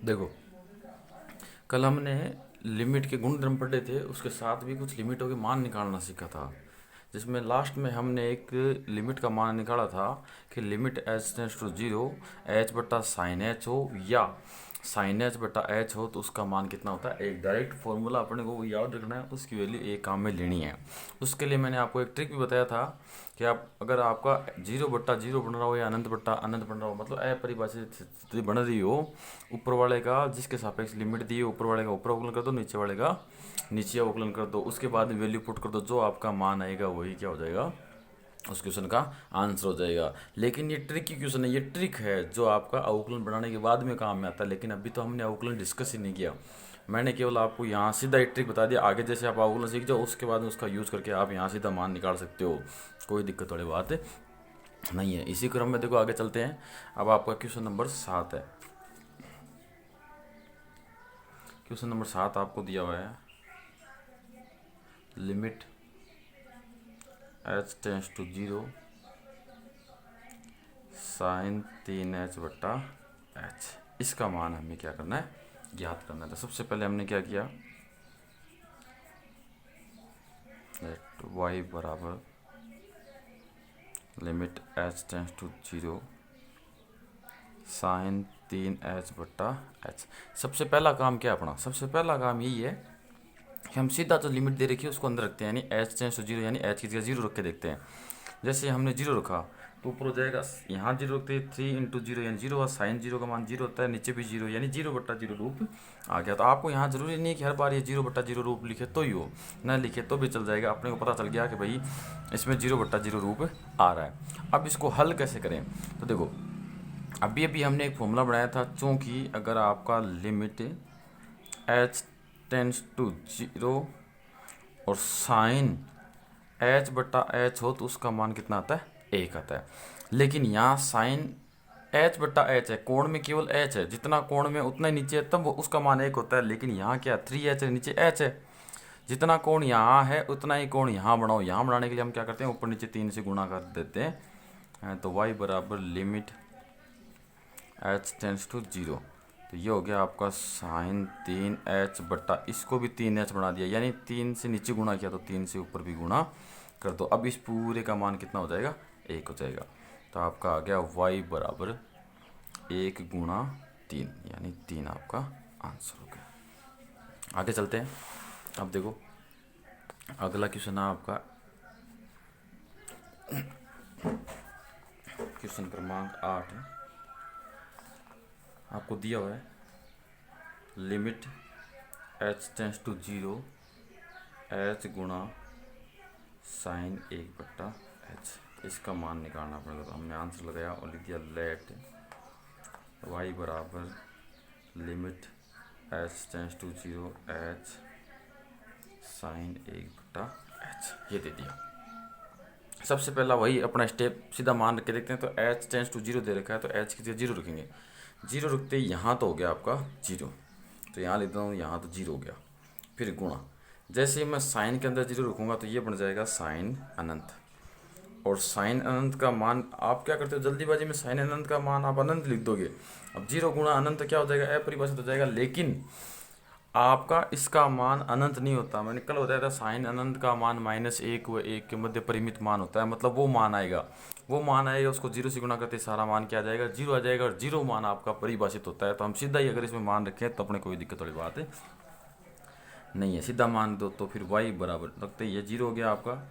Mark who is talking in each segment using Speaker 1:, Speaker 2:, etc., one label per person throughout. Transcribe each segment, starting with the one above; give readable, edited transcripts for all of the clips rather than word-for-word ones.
Speaker 1: देखो, कल हमने लिमिट के गुणधर्म पढ़े थे, उसके साथ भी कुछ लिमिटों के मान निकालना सीखा था, जिसमें लास्ट में हमने एक लिमिट का मान निकाला था कि limit h tends to zero h बटा साइन एच हो या साइन एच बटा एच हो तो उसका मान कितना होता है। एक डायरेक्ट फॉर्मूला अपने को याद रखना है, उसकी वैल्यू एक काम में लेनी है। उसके लिए मैंने आपको एक ट्रिक भी बताया था कि आप अगर आपका जीरो बट्टा जीरो बन रहा हो या अनंत बट्टा अनंत बन रहा हो, मतलब अपरिभाषित स्थिति बन रही हो, ऊपर वाले का जिसके सापेक्ष लिमिट दी है ऊपर वाले का ऊपर अवकलन कर दो, नीचे वाले का नीचे अवकलन कर दो, उसके बाद में वैल्यू पुट कर दो, जो आपका मान आएगा वही क्या हो जाएगा, उस क्वेश्चन का आंसर हो जाएगा। लेकिन ये ट्रिक की क्वेश्चन है, ये ट्रिक है जो आपका अवकलन बनाने के बाद में काम में आता है। लेकिन अभी तो हमने अवकलन डिस्कस ही नहीं किया, मैंने केवल आपको यहाँ सीधा एक ट्रिक बता दिया। आगे जैसे आप अवकलन सीख जाओ उसके बाद में उसका यूज़ करके आप यहाँ सीधा मान निकाल सकते हो, कोई दिक्कत वाली बात नहीं है। इसी क्रम में देखो आगे चलते हैं। अब आपका क्वेश्चन नंबर 7 है। क्वेश्चन नंबर 7 आपको दिया हुआ है, limit h tends to zero sine 3h बट्टा एच, इसका मान हमें क्या करना है, ज्ञात करना है। तो सबसे पहले हमने क्या किया, लेट y बराबर limit h tends to zero sine 3h बट्टा एच। सबसे पहला काम क्या अपना, सबसे पहला काम यही है कि हम सीधा जो लिमिट दे रखी है उसको अंदर रखते हैं, यानी एच टेंस टू जीरो, यानी एच की जगह जीरो रख के देखते हैं। जैसे हमने जीरो रखा तो ऊपर हो जाएगा, यहाँ जीरो रखते हैं 3 इंटू जीरो यानी जीरो, और साइन जीरो का मान जीरो होता है, नीचे भी जीरो यानी जीरो बट्टा जीरो रूप आ गया। तो आपको यहाँ जरूरी नहीं है कि हर बार ये जीरो बट्टा जीरो रूप लिखे तो ही हो, ना लिखे तो भी चल जाएगा। अपने को पता चल गया कि भाई इसमें जीरो बट्टा जीरो रूप आ रहा है। अब इसको हल कैसे करें, तो देखो अभी अभी हमने एक फॉर्मूला बनाया था, चूँकि अगर आपका limit h tends to zero और साइन एच बट्टा एच हो तो उसका मान कितना आता है, एक आता है। लेकिन यहाँ साइन एच बट्टा एच है, कोण में केवल एच है, जितना कोण में उतना ही नीचे है तब उसका मान एक होता है। लेकिन यहाँ क्या 3h है, नीचे एच है, जितना कोण यहाँ है उतना ही कोण यहाँ बनाओ। यहाँ बनाने के लिए हम क्या करते हैं, ऊपर नीचे 3 से गुणा कर देते हैं। तो y बराबर limit h tends to zero, तो ये हो गया आपका साइन 3h बट्टा, इसको भी 3h बना दिया, यानी 3 से नीचे गुणा किया तो 3 से ऊपर भी गुणा कर दो। अब इस पूरे का मान कितना हो जाएगा, एक हो जाएगा। तो आपका आ गया y बराबर 1 गुणा 3, यानी 3 आपका आंसर हो गया। आगे चलते हैं। अब देखो अगला क्वेश्चन है आपका क्वेश्चन क्रमांक 8 है। आपको दिया हुआ है limit h tends to zero h गुणा साइन 1 बट्टा एच, इसका मान निकालना पड़ेगा। तो हमने आंसर लगाया और लिख दिया लेट y बराबर limit h tends to zero h sine 1 बट्टा एच, ये दे दिया। सबसे पहला वही अपना स्टेप सीधा मान रख के देखते हैं। तो एच टेंस टू जीरो दे रखा है तो एच की जगह जीरो रखेंगे, जीरो रखते ही यहाँ तो हो गया आपका जीरो, तो यहाँ लिखता हूँ, यहाँ तो जीरो हो गया। फिर गुणा, जैसे ही मैं साइन के अंदर जीरो रखूँगा तो ये बन जाएगा साइन अनंत, और साइन अनंत का मान आप क्या करते हो जल्दीबाजी में, साइन अनंत का मान आप अनंत लिख दोगे। अब जीरो गुणा अनंत क्या हो जाएगा, अपरिभाषित हो जाएगा। लेकिन आपका इसका मान अनंत नहीं होता, मैंने कल बताया था साइन अनंत का मान -1 व 1 के मध्य परिमित मान होता है, मतलब वो मान आएगा, वो मान आएगा, उसको जीरो से गुणा करते सारा मान क्या आ जाएगा, जीरो आ जाएगा, और जीरो मान आपका परिभाषित होता है। तो हम सीधा ही अगर इसमें मान रखें तो अपने कोई दिक्कत वाली बात नहीं है, सीधा मान दो। तो फिर y बराबर रखते ये जीरो हो गया आपका,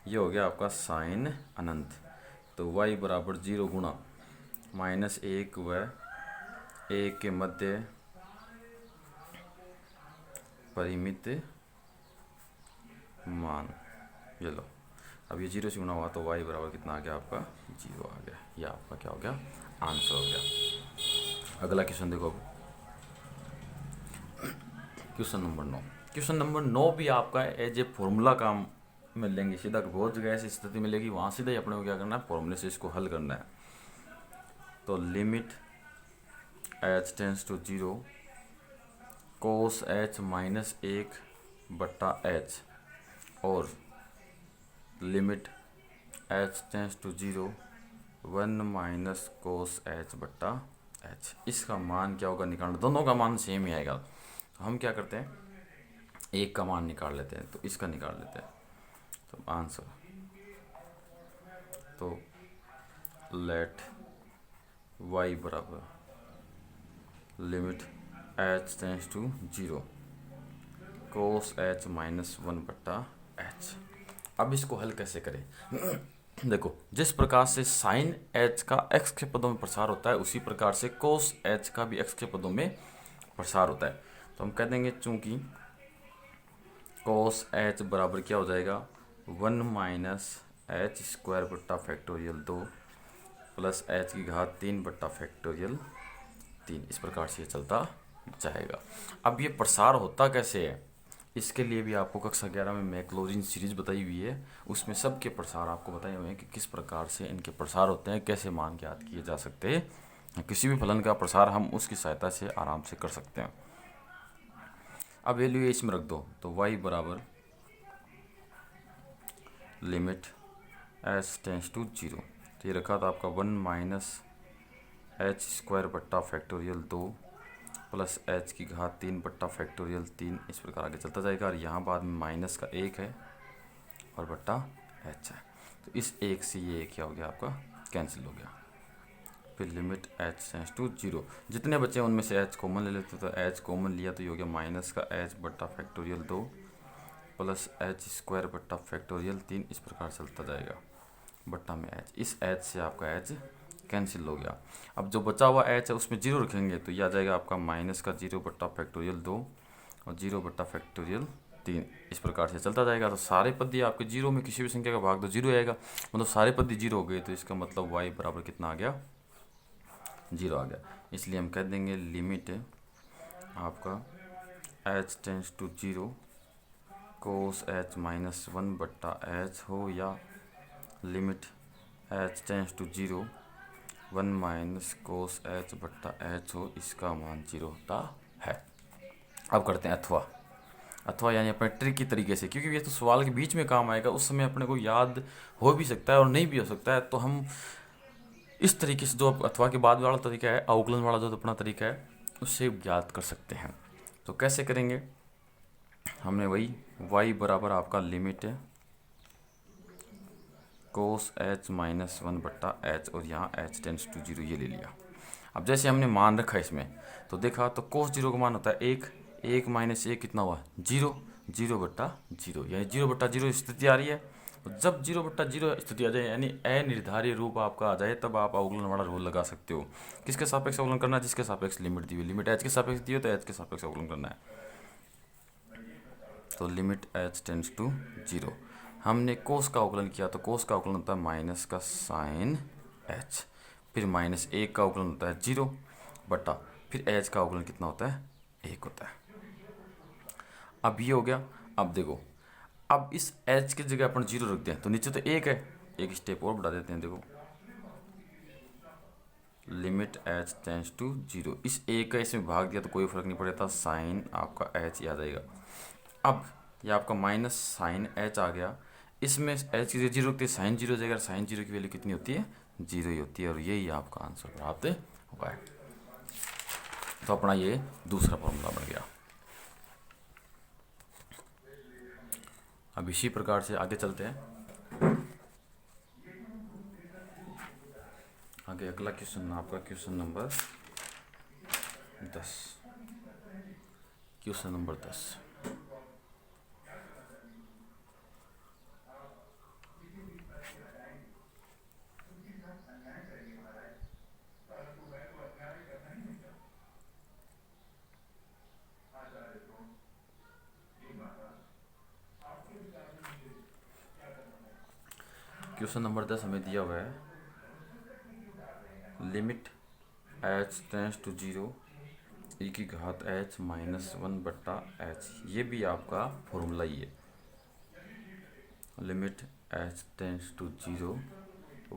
Speaker 1: ये हो गया आपका साइन अनंत। तो y बराबर जीरो गुणा -1 व 1 के मध्य परिमित मान, ये लो। अब ये जीरो से गुणा हुआ तो y बराबर कितना आ गया आपका, जीरो आ गया। ये आपका क्या हो गया, आंसर हो गया। अगला क्वेश्चन देखो, क्वेश्चन नंबर 9। क्वेश्चन नंबर 9 भी आपका एज ए फॉर्मूला काम में लेंगे, सीधा बहुत जगह ऐसी स्थिति मिलेगी वहाँ सीधा ही अपने को क्या करना है, फॉर्मूले से इसको हल करना है। तो limit h tends to zero cos h -1 बट्टा एच, और limit h tends to zero 1 minus cos h बट्टा एच, इसका मान क्या होगा निकालना, दोनों का मान सेम ही आएगा। तो हम क्या करते हैं, एक का मान निकाल लेते हैं, तो इसका निकाल लेते हैं। तो आंसर, तो लेट y बराबर limit h tends to 0 cos h minus 1/h। अब इसको हल कैसे करें? देखो, जिस प्रकार से साइन h का x के पदों में प्रसार होता है, उसी प्रकार से कोस h का भी x के पदों में प्रसार होता है। तो हम कह देंगे चूंकि कोस h बराबर क्या हो जाएगा, 1 माइनस एच स्क्वायर बट्टा फैक्टोरियल 2 प्लस h की घात 3 बट्टा फैक्टोरियल 3, इस प्रकार से ये चलता जाएगा। अब ये प्रसार होता कैसे है, इसके लिए भी आपको कक्षा 11 में मैक्लॉरिन सीरीज बताई हुई है, उसमें सबके प्रसार आपको बताए हुए हैं कि किस प्रकार से इनके प्रसार होते हैं, कैसे मान ज्ञात किए जा सकते हैं। किसी भी फलन का प्रसार हम उसकी सहायता से आराम से कर सकते हैं। अब वैल्यू इसमें रख दो, तो y बराबर लिमिट h टेंस टू 0, तो ये रखा था आपका 1 माइनस एच स्क्वायर बट्टा फैक्टोरियल 2 प्लस h की घात 3 बट्टा फैक्टोरियल 3, इस प्रकार आगे चलता जाएगा। और यहाँ बाद में माइनस का 1 है और बट्टा h है, तो इस 1 से ये क्या हो गया आपका, कैंसिल हो गया। फिर लिमिट h टेंस टू 0, जितने बच्चे उनमें से h कॉमन ले लेते, तो h कॉमन लिया तो ये हो गया माइनस का h बट्टा फैक्टोरियल 2 प्लस h स्क्वायर बट्टा फैक्टोरियल 3, इस प्रकार चलता जाएगा बट्टा में h। इस h से आपका h कैंसिल हो गया। अब जो बचा हुआ h है उसमें 0 रखेंगे, तो यह आ जाएगा आपका माइनस का 0 बट्टा फैक्टोरियल 2 और 0 बट्टा फैक्टोरियल 3, इस प्रकार से चलता जाएगा। तो सारे पद ये आपके 0 में किसी भी संख्या का भाग तो 0 आएगा, मतलब सारे पद 0 हो गए, तो इसका मतलब y बराबर कितना आ गया, 0 आ गया। इसलिए हम कह देंगे लिमिट आपका h tends to 0 cos h minus 1/h हो, या limit h tends to 0 1 minus cos h बट्टा h हो, इसका मान 0 होता है। अब करते हैं अथवा। अथवा यानी अपने ट्रिक की तरीके से, क्योंकि ये तो सवाल के बीच में काम आएगा, उस समय अपने को याद हो भी सकता है और नहीं भी हो सकता है, तो हम इस तरीके से जो अथवा के बाद वाला तरीका है, अवकलन वाला जो अपना तरीका है, उससे ज्ञात कर सकते हैं। तो कैसे करेंगे, हमने वही y बराबर आपका लिमिट है कोस h माइनस 1/h और यहाँ h टेंस टू 0 ये ले लिया। अब जैसे हमने मान रखा इसमें, तो देखा तो कोस 0 का मान होता है 1, 1 माइनस 1 कितना हुआ 0, 0/0, यानी 0/0 स्थिति आ रही है। तो जब 0/0 स्थिति आ जाए, यानी अनिर्धारित रूप आपका आ जाए, तब आप अवकलन वाला रूल लगा सकते हो। किसके सापेक्ष अवकलन करना है, जिसके सापेक्ष लिमिट दी हुई, लिमिट h के सापेक्ष दी हो तो h के सापेक्ष अवकलन करना है। तो लिमिट h टेंस टू 0, हमने कोस का अवकलन किया, तो कोस का अवकलन होता है माइनस का साइन h, फिर माइनस 1 का अवकलन होता है 0 बटा फिर h का अवकलन कितना होता है 1 होता है। अब ये हो गया। अब देखो, अब इस h की जगह अपन 0 रखते हैं, तो नीचे तो 1 है, एक स्टेप और बढ़ा देते हैं। देखो लिमिट h टेंस टू 0, इस 1 का इसमें भाग दिया तो कोई फर्क नहीं पड़ता, साइन आपका h आ जाएगा। अब ये आपका माइनस साइन h आ गया, इसमें h की जगह 0 रखते हैं, साइन 0 हो जाएगा, साइन 0 की वैल्यू कितनी होती है, 0 ही होती है, और यही आपका आंसर प्राप्त हुआ है। तो अपना ये दूसरा फॉर्मूला बन गया। अब इसी प्रकार से आगे चलते हैं। आगे अगला क्वेश्चन आपका question number 10। Question number 10, question number 10 हमें दिया हुआ है limit h tends to 0 e की घात h माइनस 1/h, ये भी आपका फॉर्मूला ही है। Limit h tends to 0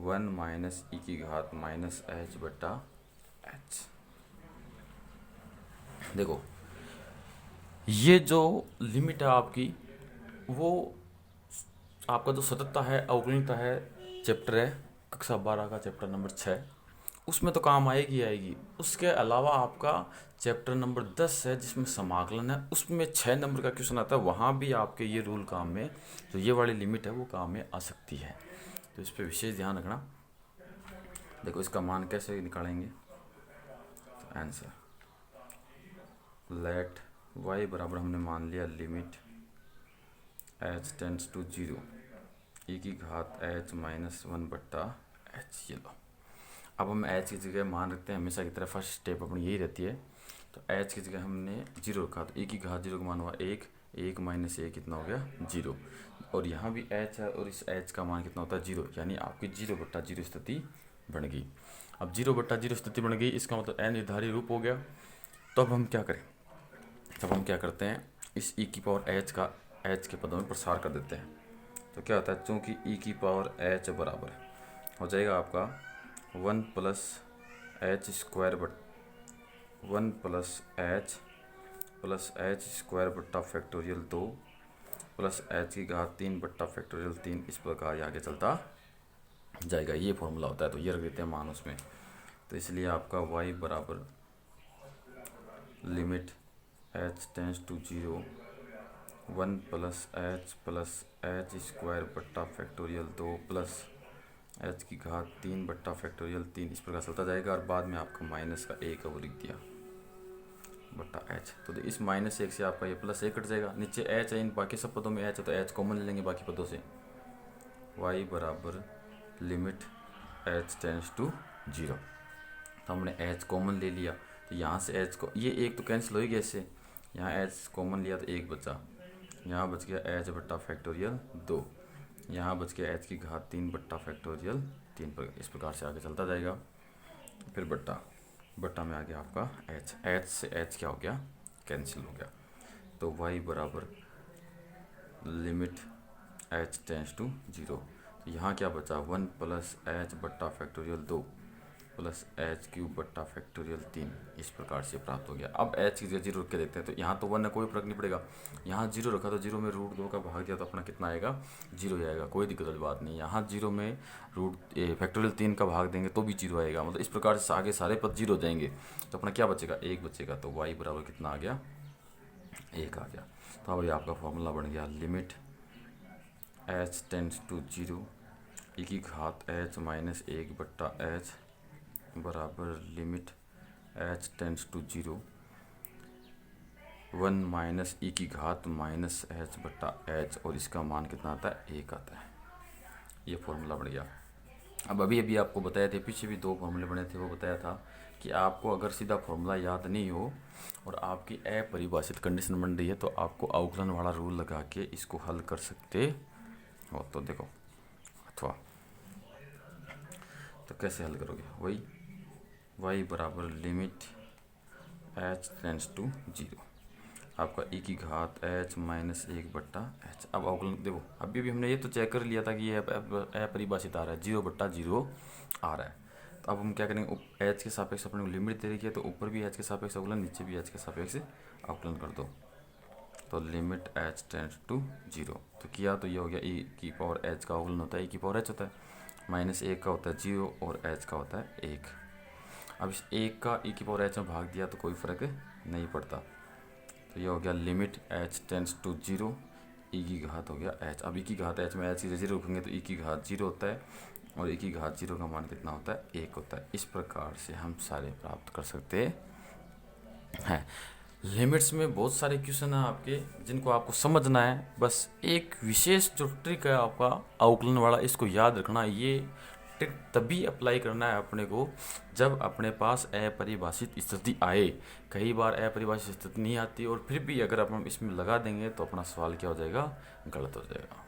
Speaker 1: 1 minus e की घात माइनस h/h। देखो, ये जो लिमिट है आपकी, वो आपका जो सततता है, अवकलनीयता है, चैप्टर है कक्षा 12 का चैप्टर नंबर 6, उसमें तो काम आएगी आएगी। उसके अलावा आपका चैप्टर नंबर 10 है जिसमें समाकलन है, उसमें 6 नंबर का क्वेश्चन आता है, वहाँ भी आपके ये रूल काम में, जो ये वाली लिमिट है वो काम में आ सकती है। तो इस पर विशेष ध्यान रखना। देखो इसका मान कैसे निकालेंगे, तो आंसर लेट y बराबर हमने मान लिया limit h tends to 0 e की घात h माइनस 1 बट्टा h। ये लो, अब हम h की जगह मान रखते हैं, हमेशा की तरह फर्स्ट स्टेप अपनी यही रहती है। तो h की जगह हमने 0 रखा, तो e की घात 0 का मान हुआ 1, 1 माइनस 1 कितना हो गया 0, और यहाँ भी h है और इस h का मान कितना होता है 0, यानी आपकी 0 बट्टा 0 स्थिति बन गई। अब 0 बट्टा 0 स्थिति बन गई, इसका मतलब अनिर्धारित रूप हो गया। तो अब हम क्या करें, तब हम क्या करते हैं, इस e की पावर h का h के पदों में प्रसार कर देते हैं। तो क्या होता है, चूँकि e की पावर h बराबर हो जाएगा आपका 1 plus h square 1 plus h square बट्टा फैक्टोरियल 2 प्लस h की घात 3 बट्टा फैक्टोरियल 3, इस प्रकार आगे चलता जाएगा। ये फॉर्मूला होता है, तो ये रख देते हैं मान उसमें। तो इसलिए आपका y बराबर limit h tends to 0 1 plus h square बट्टा फैक्टोरियल 2 प्लस h की घात 3 बट्टा फैक्टोरियल 3, इस प्रकार चलता जाएगा। और बाद में आपका माइनस का 1 वो लिख दिया बट्टा h। तो इस माइनस 1 से आपका ये प्लस 1 कट जाएगा, नीचे h है, इन बाकी सब पदों में h है तो h कॉमन ले लेंगे बाकी पदों से। y बराबर लिमिट h टेंड्स टू 0, तो हमने h कॉमन ले लिया, तो यहाँ से h को ये एक तो कैंसिल होगी ऐसे, यहाँ h कॉमन लिया तो 1 बचा, यहाँ बच गया h बट्टा फैक्टोरियल 2, यहाँ बच गया h की घात 3 बट्टा फैक्टोरियल 3 पर, इस प्रकार से आगे चलता जाएगा। फिर बट्टा में आ गया आपका h से h क्या हो गया, कैंसिल हो गया। तो y बराबर लिमिट h टेंड्स टू 0, तो यहाँ क्या बचा 1 प्लस h बट्टा फैक्टोरियल 2 प्लस h क्यूब बट्टा फैक्टोरियल 3, इस प्रकार से प्राप्त हो गया। अब h की जगह 0 रख के देखते हैं, तो यहाँ तो 1 है, कोई फर्क नहीं पड़ेगा। यहाँ 0 रखा तो 0 में रूट 2 का भाग दिया तो अपना कितना आएगा 0 आएगा, कोई दिक्कत वाली बात नहीं। यहाँ 0 में रूट फैक्टोरियल 3 का भाग देंगे तो भी 0 आएगा, मतलब इस प्रकार से आगे सारे पद 0 हो जाएंगे। तो अपना क्या बचेगा 1 बचेगा, तो y बराबर कितना आ गया 1 आ गया। तो अब ये आपका फॉर्मूला बन गया limit h tends to 0 e की घात h माइनस 1 बट्टा h बराबर limit h tends to 0 1 minus e की घात माइनस h बट्टा h, और इसका मान कितना आता है 1 आता है। ये फॉर्मूला बन गया। अब अभी आपको बताया थे, पीछे भी 2 फॉर्मूले बने थे, वो बताया था कि आपको अगर सीधा फॉर्मूला याद नहीं हो और आपकी अपरिभाषित कंडीशन बन रही है तो आपको अवकलन वाला रूल लगा के इसको हल कर सकते हो। तो देखो, अथवा तो कैसे हल करोगे, वही y बराबर लिमिट h टेंड्स टू 0, आपका e की घात h माइनस 1 बट्टा h। अब अवकलन देखो, अभी भी हमने ये तो चेक कर लिया था कि ये अपरिभाषित आ रहा है, 0 बट्टा 0 आ रहा है। तो अब हम क्या करेंगे, h के सापेक्ष अपने को लिमिट दे रखी है, तो ऊपर भी h के सापेक्ष अवकलन, नीचे भी h के सापेक्ष अवकलन कर दो। तो लिमिट h टेंड्स टू 0, तो किया तो ये हो गया e की पावर h का अवकलन होता है, e की पावर h होता है, माइनस 1 का होता है 0 और h का होता है 1। अब इस 1 का e की पावर h में भाग दिया तो कोई फ़र्क नहीं पड़ता। तो ये हो गया limit h tends to 0 e की घात हो गया h। अब e की घात h में h की जगह 0 रखेंगे तो e की घात 0 होता है, और e की घात 0 का मान कितना होता है 1 होता है। इस प्रकार से हम सारे प्राप्त कर सकते हैं। लिमिट्स में बहुत सारे क्वेश्चन हैं आपके जिनको आपको समझना है, बस एक विशेष जो ट्रिक है आपका अवकलन वाला, इसको याद रखना। ये ट्रिक तभी अप्लाई करना है अपने को जब अपने पास अपरिभाषित स्थिति आए। कई बार अपरिभाषित स्थिति नहीं आती और फिर भी अगर हम इसमें लगा देंगे तो अपना सवाल क्या हो जाएगा, गलत हो जाएगा।